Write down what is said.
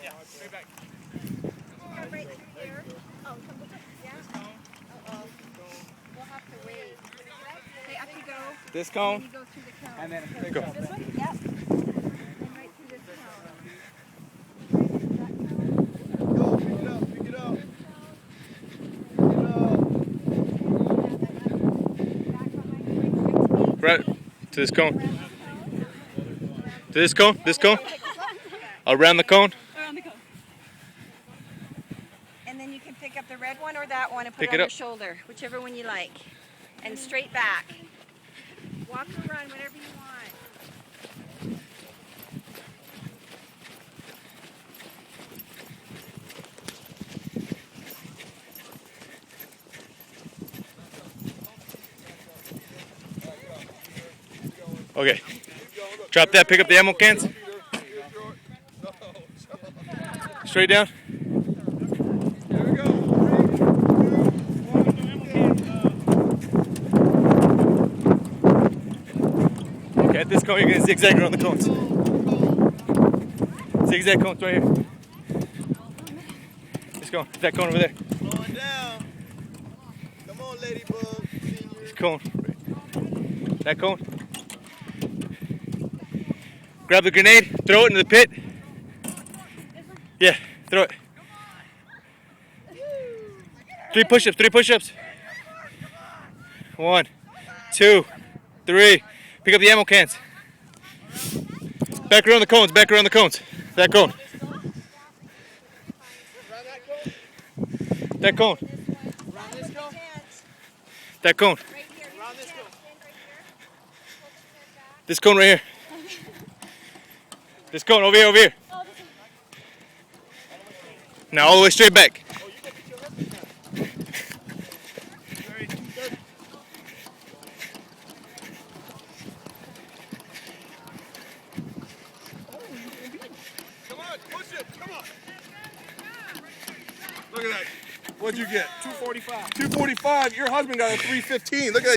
Yeah, straight back. Right here. Oh, yeah. Uh-oh. We'll have to wait. Okay, up you go. This And cone. then you go through the cone. And then Okay, go. this one? Yep. And right through this cone. Right through that cone. Go, pick it up, pick it up. Right to this cone. To this cone. This cone. Around the cone. Around the cone. And then you can pick up the red one or that one and put Pick it on it your up. shoulder, whichever one you like. And straight back. Walk or run, whatever you want. Okay. Drop that. Pick up the ammo cans. Straight down. Here we go. Okay, at this cone, you're gonna zigzag around the cones. Zigzag cones right here. This cone. That cone over there. Slowing down. Come on, Ladybug. This cone. That cone. Grab the grenade. Throw it into the pit. Yeah, throw it. 3 push-ups. 3 push-ups. 1, 2, 3. Pick up the ammo cans. Back around the cones. Back around the cones. That cone. That cone. Around this cone. That cone. Around this cone. This cone right here. This cone over here, over here. Now all the way straight back. Come on, push it. Come on. Look at that. What'd you get? 245. 245. Your husband got a 315. Look at that.